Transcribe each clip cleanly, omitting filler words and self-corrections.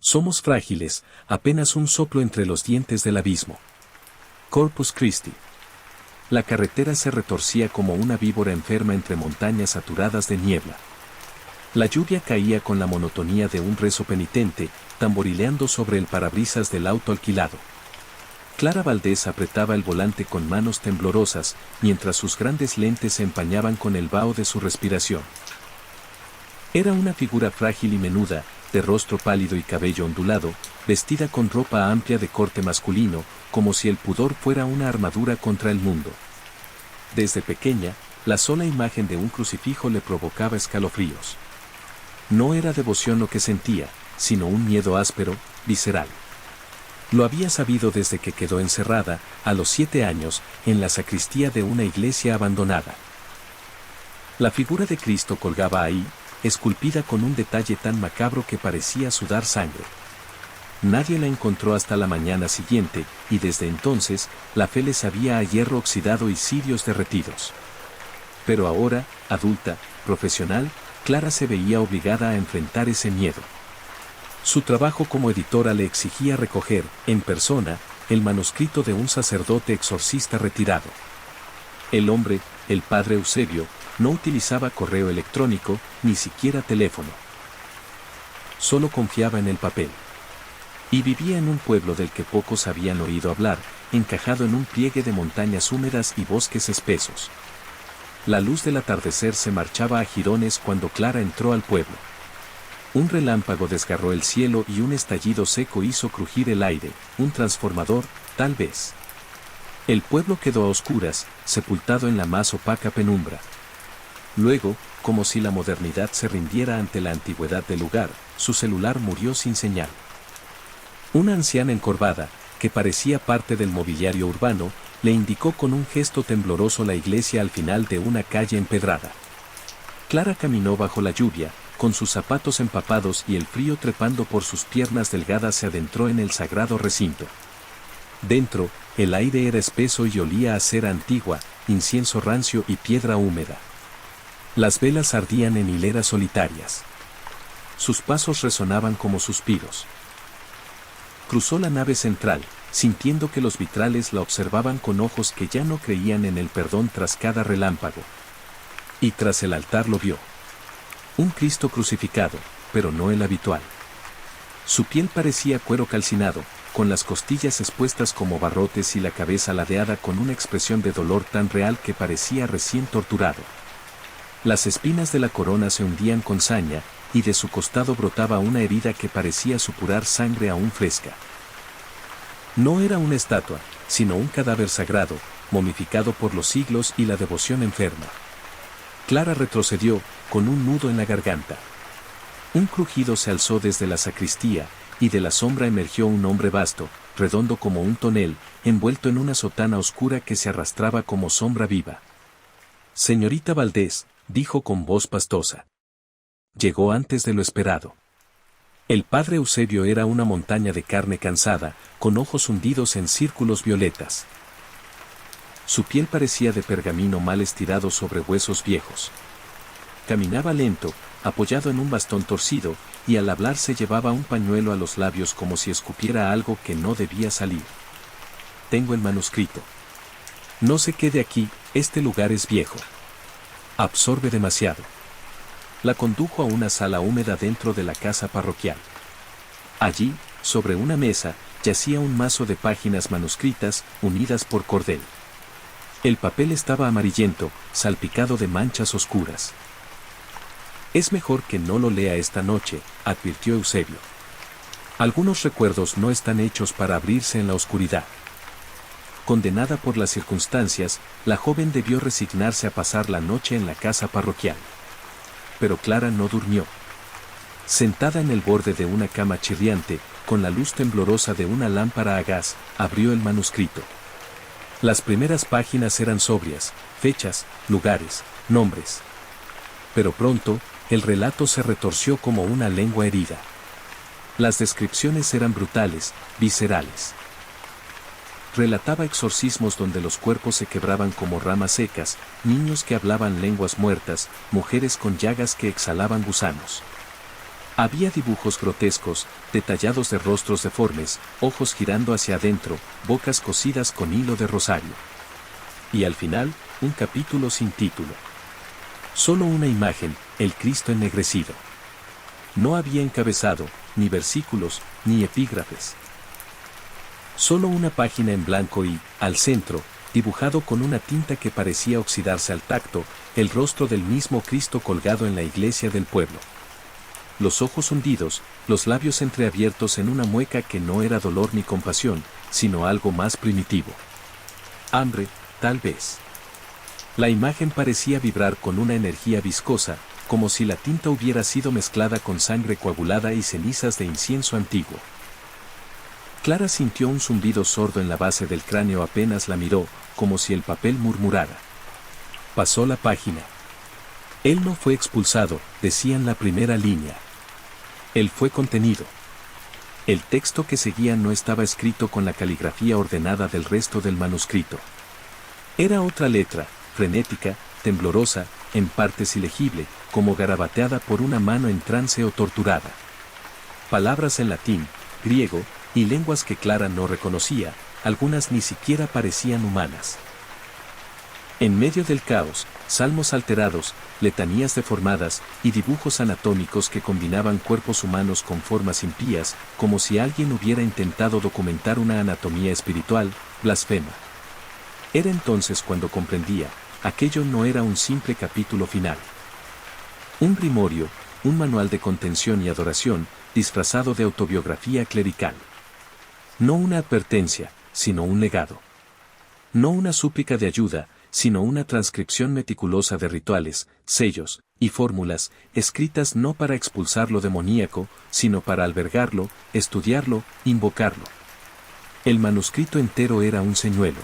Somos frágiles, apenas un soplo entre los dientes del abismo. Corpus Christi. La carretera se retorcía como una víbora enferma entre montañas saturadas de niebla. La lluvia caía con la monotonía de un rezo penitente, tamborileando sobre el parabrisas del auto alquilado. Clara Valdés apretaba el volante con manos temblorosas, mientras sus grandes lentes se empañaban con el vaho de su respiración. Era una figura frágil y menuda, de rostro pálido y cabello ondulado, vestida con ropa amplia de corte masculino, como si el pudor fuera una armadura contra el mundo. Desde pequeña, la sola imagen de un crucifijo le provocaba escalofríos. No era devoción lo que sentía, sino un miedo áspero, visceral. Lo había sabido desde que quedó encerrada, a los 7 años, en la sacristía de una iglesia abandonada. La figura de Cristo colgaba ahí, esculpida con un detalle tan macabro que parecía sudar sangre. Nadie la encontró hasta la mañana siguiente, y desde entonces, la fe le sabía a hierro oxidado y cirios derretidos. Pero ahora, adulta, profesional, Clara se veía obligada a enfrentar ese miedo. Su trabajo como editora le exigía recoger, en persona, el manuscrito de un sacerdote exorcista retirado. El hombre, el padre Eusebio, no utilizaba correo electrónico, ni siquiera teléfono. Solo confiaba en el papel. Y vivía en un pueblo del que pocos habían oído hablar, encajado en un pliegue de montañas húmedas y bosques espesos. La luz del atardecer se marchaba a jirones cuando Clara entró al pueblo. Un relámpago desgarró el cielo y un estallido seco hizo crujir el aire, un transformador, tal vez. El pueblo quedó a oscuras, sepultado en la más opaca penumbra. Luego, como si la modernidad se rindiera ante la antigüedad del lugar, su celular murió sin señal. Una anciana encorvada, que parecía parte del mobiliario urbano, le indicó con un gesto tembloroso la iglesia al final de una calle empedrada. Clara caminó bajo la lluvia, con sus zapatos empapados y el frío trepando por sus piernas delgadas se adentró en el sagrado recinto. Dentro, el aire era espeso y olía a cera antigua, incienso rancio y piedra húmeda. Las velas ardían en hileras solitarias. Sus pasos resonaban como suspiros. Cruzó la nave central, sintiendo que los vitrales la observaban con ojos que ya no creían en el perdón tras cada relámpago. Y tras el altar lo vio. Un Cristo crucificado, pero no el habitual. Su piel parecía cuero calcinado, con las costillas expuestas como barrotes y la cabeza ladeada con una expresión de dolor tan real que parecía recién torturado. Las espinas de la corona se hundían con saña, y de su costado brotaba una herida que parecía supurar sangre aún fresca. No era una estatua, sino un cadáver sagrado, momificado por los siglos y la devoción enferma. Clara retrocedió, con un nudo en la garganta. Un crujido se alzó desde la sacristía, y de la sombra emergió un hombre vasto, redondo como un tonel, envuelto en una sotana oscura que se arrastraba como sombra viva. «Señorita Valdés», dijo con voz pastosa. Llegó antes de lo esperado. El padre Eusebio era una montaña de carne cansada, con ojos hundidos en círculos violetas. Su piel parecía de pergamino mal estirado sobre huesos viejos. Caminaba lento, apoyado en un bastón torcido, y al hablar se llevaba un pañuelo a los labios como si escupiera algo que no debía salir. «Tengo el manuscrito. No se quede aquí, este lugar es viejo. Absorbe demasiado». La condujo a una sala húmeda dentro de la casa parroquial. Allí, sobre una mesa, yacía un mazo de páginas manuscritas, unidas por cordel. El papel estaba amarillento, salpicado de manchas oscuras. «Es mejor que no lo lea esta noche», advirtió Eusebio. «Algunos recuerdos no están hechos para abrirse en la oscuridad». Condenada por las circunstancias, la joven debió resignarse a pasar la noche en la casa parroquial. Pero Clara no durmió. Sentada en el borde de una cama chirriante, con la luz temblorosa de una lámpara a gas, abrió el manuscrito. Las primeras páginas eran sobrias, fechas, lugares, nombres. Pero pronto, el relato se retorció como una lengua herida. Las descripciones eran brutales, viscerales. Relataba exorcismos donde los cuerpos se quebraban como ramas secas, niños que hablaban lenguas muertas, mujeres con llagas que exhalaban gusanos. Había dibujos grotescos, detallados de rostros deformes, ojos girando hacia adentro, bocas cosidas con hilo de rosario. Y al final, un capítulo sin título. Solo una imagen, el Cristo ennegrecido. No había encabezado, ni versículos, ni epígrafes. Solo una página en blanco y, al centro, dibujado con una tinta que parecía oxidarse al tacto, el rostro del mismo Cristo colgado en la iglesia del pueblo. Los ojos hundidos, los labios entreabiertos en una mueca que no era dolor ni compasión, sino algo más primitivo. Hambre, tal vez. La imagen parecía vibrar con una energía viscosa, como si la tinta hubiera sido mezclada con sangre coagulada y cenizas de incienso antiguo. Clara sintió un zumbido sordo en la base del cráneo apenas la miró, como si el papel murmurara. Pasó la página. Él no fue expulsado, decía en la primera línea. Él fue contenido. El texto que seguía no estaba escrito con la caligrafía ordenada del resto del manuscrito. Era otra letra, frenética, temblorosa, en partes ilegible, como garabateada por una mano en trance o torturada. Palabras en latín, griego, y lenguas que Clara no reconocía, algunas ni siquiera parecían humanas. En medio del caos, salmos alterados, letanías deformadas y dibujos anatómicos que combinaban cuerpos humanos con formas impías, como si alguien hubiera intentado documentar una anatomía espiritual, blasfema. Era entonces cuando comprendía, aquello no era un simple capítulo final. Un grimorio, un manual de contención y adoración, disfrazado de autobiografía clerical. No una advertencia, sino un legado. No una súplica de ayuda, sino una transcripción meticulosa de rituales, sellos y fórmulas, escritas no para expulsar lo demoníaco, sino para albergarlo, estudiarlo, invocarlo. El manuscrito entero era un señuelo.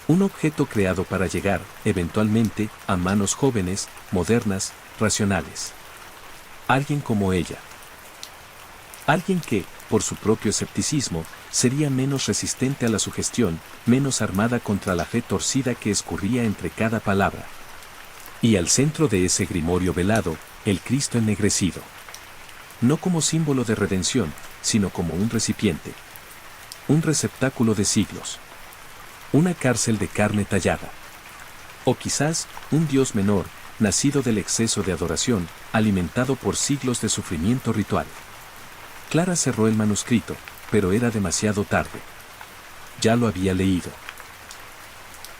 Un objeto creado para llegar, eventualmente, a manos jóvenes, modernas, racionales. Alguien como ella. Alguien que, por su propio escepticismo, sería menos resistente a la sugestión, menos armada contra la fe torcida que escurría entre cada palabra. Y al centro de ese grimorio velado, el Cristo ennegrecido. No como símbolo de redención, sino como un recipiente. Un receptáculo de siglos. Una cárcel de carne tallada. O quizás, un Dios menor, nacido del exceso de adoración, alimentado por siglos de sufrimiento ritual. Clara cerró el manuscrito, pero era demasiado tarde. Ya lo había leído.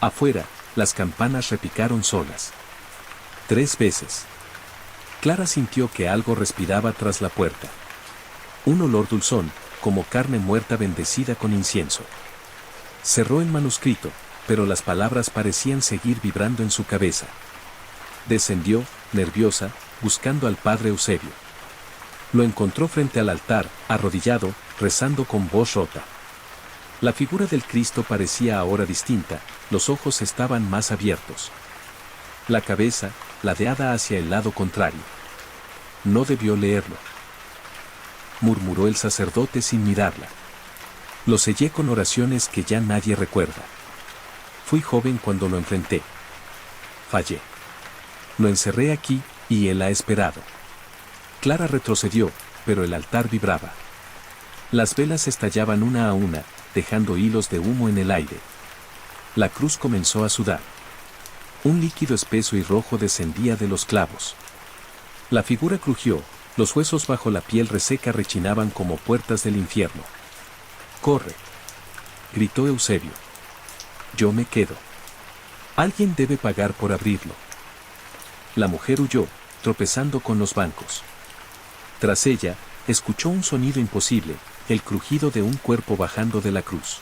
Afuera, las campanas repicaron solas. 3 veces. Clara sintió que algo respiraba tras la puerta. Un olor dulzón, como carne muerta bendecida con incienso. Cerró el manuscrito, pero las palabras parecían seguir vibrando en su cabeza. Descendió, nerviosa, buscando al padre Eusebio. Lo encontró frente al altar, arrodillado, rezando con voz rota. La figura del Cristo parecía ahora distinta, los ojos estaban más abiertos. La cabeza, ladeada hacia el lado contrario. No debió leerlo, murmuró el sacerdote sin mirarla. Lo sellé con oraciones que ya nadie recuerda. Fui joven cuando lo enfrenté. Fallé. Lo encerré aquí, y él ha esperado. Clara retrocedió, pero el altar vibraba. Las velas estallaban una a una, dejando hilos de humo en el aire. La cruz comenzó a sudar. Un líquido espeso y rojo descendía de los clavos. La figura crujió, los huesos bajo la piel reseca rechinaban como puertas del infierno. «¡Corre!», gritó Eusebio. «Yo me quedo. Alguien debe pagar por abrirlo». La mujer huyó, tropezando con los bancos. Tras ella, escuchó un sonido imposible, el crujido de un cuerpo bajando de la cruz.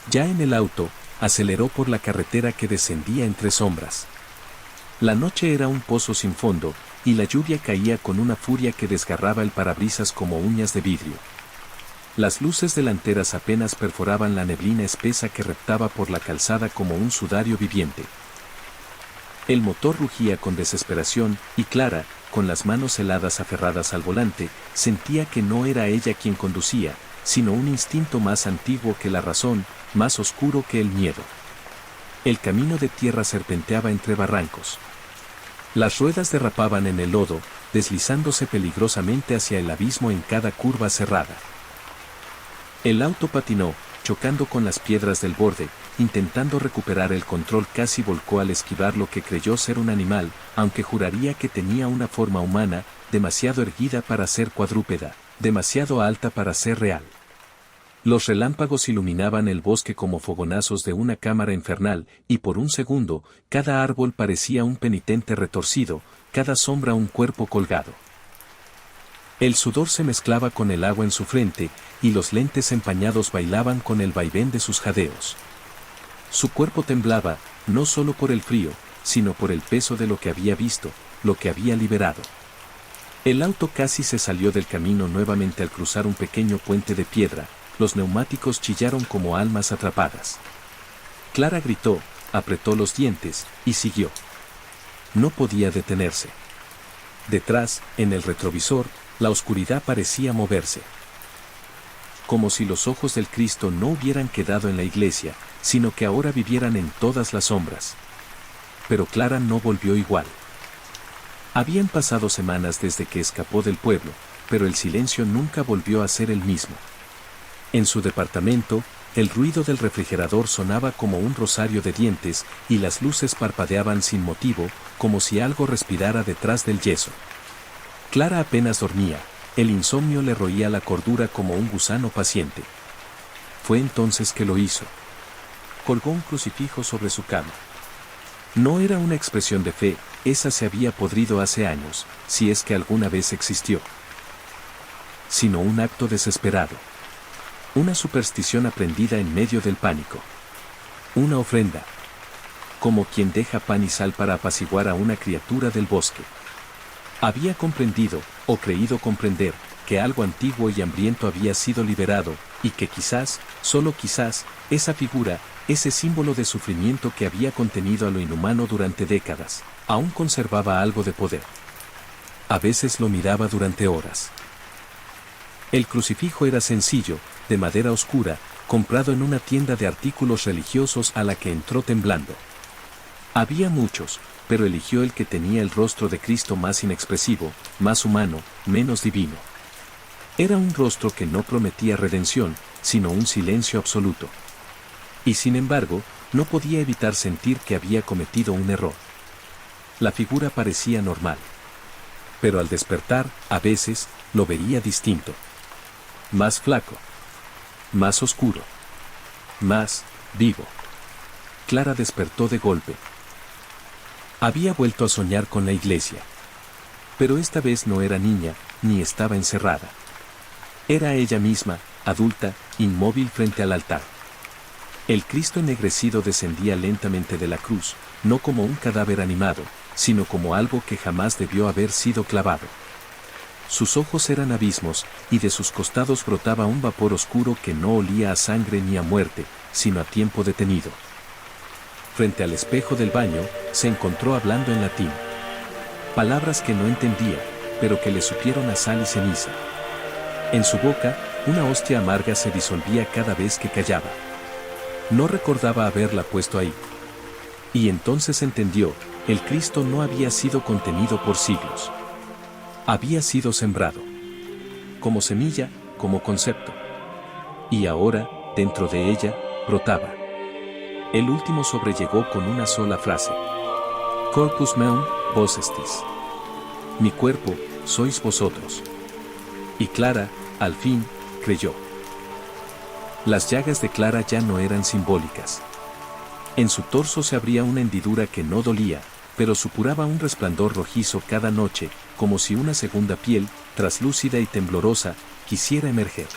Ya en el auto, aceleró por la carretera que descendía entre sombras. La noche era un pozo sin fondo, y la lluvia caía con una furia que desgarraba el parabrisas como uñas de vidrio. Las luces delanteras apenas perforaban la neblina espesa que reptaba por la calzada como un sudario viviente. El motor rugía con desesperación, y Clara, con las manos heladas aferradas al volante, sentía que no era ella quien conducía, sino un instinto más antiguo que la razón, más oscuro que el miedo. El camino de tierra serpenteaba entre barrancos. Las ruedas derrapaban en el lodo, deslizándose peligrosamente hacia el abismo en cada curva cerrada. El auto patinó, chocando con las piedras del borde, intentando recuperar el control. Casi volcó al esquivar lo que creyó ser un animal, aunque juraría que tenía una forma humana, demasiado erguida para ser cuadrúpeda, demasiado alta para ser real. Los relámpagos iluminaban el bosque como fogonazos de una cámara infernal, y por un segundo, cada árbol parecía un penitente retorcido, cada sombra un cuerpo colgado. El sudor se mezclaba con el agua en su frente, y los lentes empañados bailaban con el vaivén de sus jadeos. Su cuerpo temblaba, no solo por el frío, sino por el peso de lo que había visto, lo que había liberado. El auto casi se salió del camino nuevamente al cruzar un pequeño puente de piedra. Los neumáticos chillaron como almas atrapadas. Clara gritó, apretó los dientes, y siguió. No podía detenerse. Detrás, en el retrovisor, la oscuridad parecía moverse. Como si los ojos del Cristo no hubieran quedado en la iglesia, sino que ahora vivieran en todas las sombras. Pero Clara no volvió igual. Habían pasado semanas desde que escapó del pueblo, pero el silencio nunca volvió a ser el mismo. En su departamento, el ruido del refrigerador sonaba como un rosario de dientes, y las luces parpadeaban sin motivo, como si algo respirara detrás del yeso. Clara apenas dormía, el insomnio le roía la cordura como un gusano paciente. Fue entonces que lo hizo. Colgó un crucifijo sobre su cama. No era una expresión de fe, esa se había podrido hace años, si es que alguna vez existió. Sino un acto desesperado. Una superstición aprendida en medio del pánico. Una ofrenda. Como quien deja pan y sal para apaciguar a una criatura del bosque. Había comprendido, o creído comprender, que algo antiguo y hambriento había sido liberado, y que quizás, solo quizás, esa figura, ese símbolo de sufrimiento que había contenido a lo inhumano durante décadas, aún conservaba algo de poder. A veces lo miraba durante horas. El crucifijo era sencillo, de madera oscura, comprado en una tienda de artículos religiosos a la que entró temblando. Había muchos, pero eligió el que tenía el rostro de Cristo más inexpresivo, más humano, menos divino. Era un rostro que no prometía redención, sino un silencio absoluto. Y sin embargo, no podía evitar sentir que había cometido un error. La figura parecía normal. Pero al despertar, a veces, lo veía distinto. Más flaco. Más oscuro. Más vivo. Clara despertó de golpe. Había vuelto a soñar con la iglesia. Pero esta vez no era niña, ni estaba encerrada. Era ella misma, adulta, inmóvil frente al altar. El Cristo ennegrecido descendía lentamente de la cruz, no como un cadáver animado, sino como algo que jamás debió haber sido clavado. Sus ojos eran abismos, y de sus costados brotaba un vapor oscuro que no olía a sangre ni a muerte, sino a tiempo detenido. Frente al espejo del baño, se encontró hablando en latín. Palabras que no entendía, pero que le supieron a sal y ceniza. En su boca, una hostia amarga se disolvía cada vez que callaba. No recordaba haberla puesto ahí. Y entonces entendió, el Cristo no había sido contenido por siglos. Había sido sembrado. Como semilla, como concepto. Y ahora, dentro de ella, brotaba. El último sobrellegó con una sola frase. Corpus meum, vos estis. Mi cuerpo, sois vosotros. Y Clara, al fin, creyó. Las llagas de Clara ya no eran simbólicas. En su torso se abría una hendidura que no dolía, pero supuraba un resplandor rojizo cada noche, como si una segunda piel, traslúcida y temblorosa, quisiera emerger.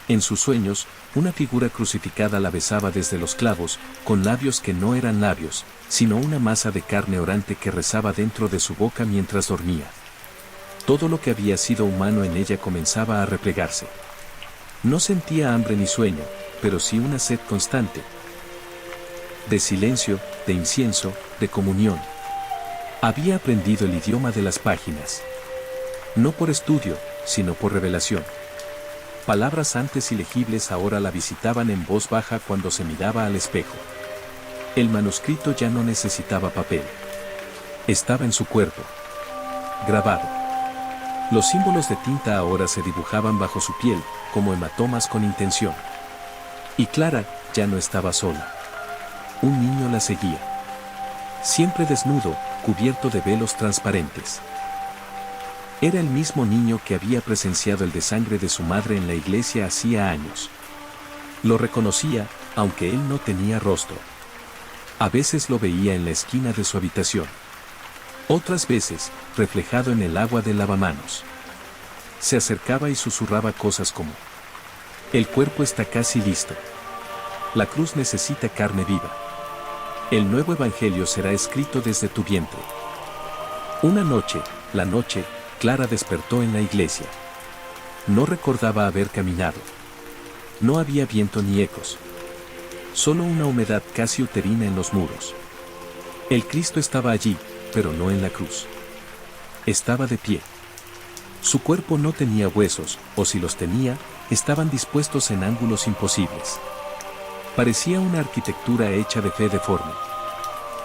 En sus sueños, una figura crucificada la besaba desde los clavos, con labios que no eran labios, sino una masa de carne orante que rezaba dentro de su boca mientras dormía. Todo lo que había sido humano en ella comenzaba a replegarse. No sentía hambre ni sueño, pero sí una sed constante. De silencio, de incienso, de comunión. Había aprendido el idioma de las páginas. No por estudio, sino por revelación. Palabras antes ilegibles ahora la visitaban en voz baja cuando se miraba al espejo. El manuscrito ya no necesitaba papel. Estaba en su cuerpo. Grabado. Los símbolos de tinta ahora se dibujaban bajo su piel, como hematomas con intención. Y Clara ya no estaba sola. Un niño la seguía. Siempre desnudo, cubierto de velos transparentes. Era el mismo niño que había presenciado el desangre de su madre en la iglesia hacía años. Lo reconocía, aunque él no tenía rostro. A veces lo veía en la esquina de su habitación. Otras veces, reflejado en el agua del lavamanos. Se acercaba y susurraba cosas como: el cuerpo está casi listo. La cruz necesita carne viva. El nuevo evangelio será escrito desde tu vientre. Una noche, la noche, Clara despertó en la iglesia. No recordaba haber caminado. No había viento ni ecos. Solo una humedad casi uterina en los muros. El Cristo estaba allí, pero no en la cruz. Estaba de pie. Su cuerpo no tenía huesos, o si los tenía, estaban dispuestos en ángulos imposibles. Parecía una arquitectura hecha de fe deforme.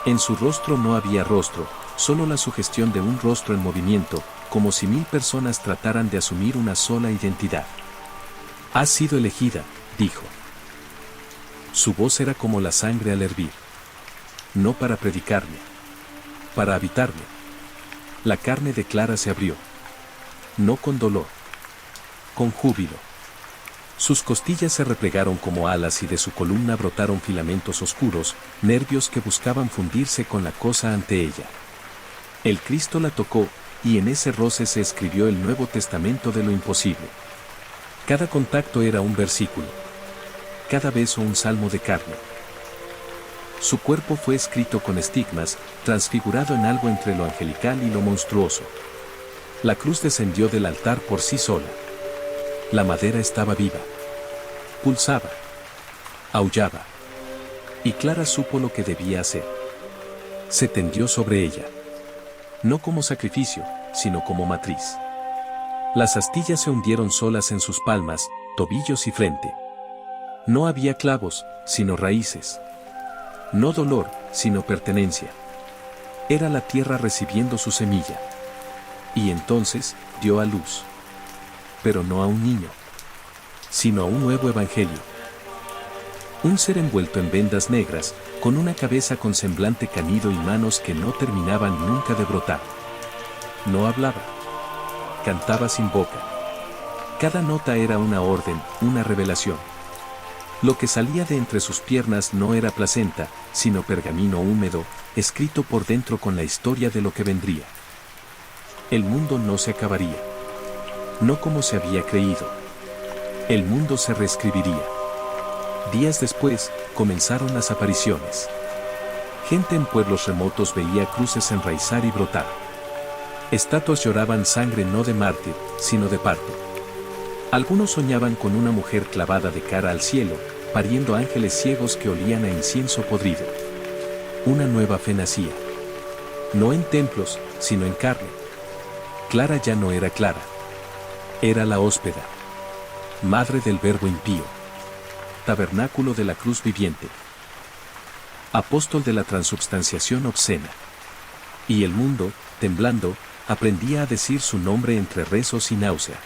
En su rostro no había rostro, solo la sugestión de un rostro en movimiento, como si 1000 personas trataran de asumir una sola identidad. Has sido elegida, dijo. Su voz era como la sangre al hervir. No para predicarme. Para habitarme. La carne de Clara se abrió. No con dolor. Con júbilo. Sus costillas se replegaron como alas y de su columna brotaron filamentos oscuros, nervios que buscaban fundirse con la cosa ante ella. El Cristo la tocó, y en ese roce se escribió el Nuevo Testamento de lo imposible. Cada contacto era un versículo. Cada beso un salmo de carne. Su cuerpo fue escrito con estigmas, transfigurado en algo entre lo angelical y lo monstruoso. La cruz descendió del altar por sí sola. La madera estaba viva. Pulsaba. Aullaba. Y Clara supo lo que debía hacer. Se tendió sobre ella. No como sacrificio, sino como matriz. Las astillas se hundieron solas en sus palmas, tobillos y frente. No había clavos, sino raíces. No dolor, sino pertenencia. Era la tierra recibiendo su semilla. Y entonces, dio a luz. Pero no a un niño, sino a un nuevo evangelio. Un ser envuelto en vendas negras, con una cabeza con semblante canido y manos que no terminaban nunca de brotar. No hablaba. Cantaba sin boca. Cada nota era una orden, una revelación. Lo que salía de entre sus piernas no era placenta, sino pergamino húmedo, escrito por dentro con la historia de lo que vendría. El mundo no se acabaría. No como se había creído. El mundo se reescribiría. Días después, comenzaron las apariciones. Gente en pueblos remotos veía cruces enraizar y brotar. Estatuas lloraban sangre no de mártir, sino de parto. Algunos soñaban con una mujer clavada de cara al cielo, pariendo ángeles ciegos que olían a incienso podrido. Una nueva fe nacía. No en templos, sino en carne. Clara ya no era Clara. Era la hóspeda. Madre del verbo impío. Tabernáculo de la cruz viviente. Apóstol de la transubstanciación obscena. Y el mundo, temblando, aprendía a decir su nombre entre rezos y náusea.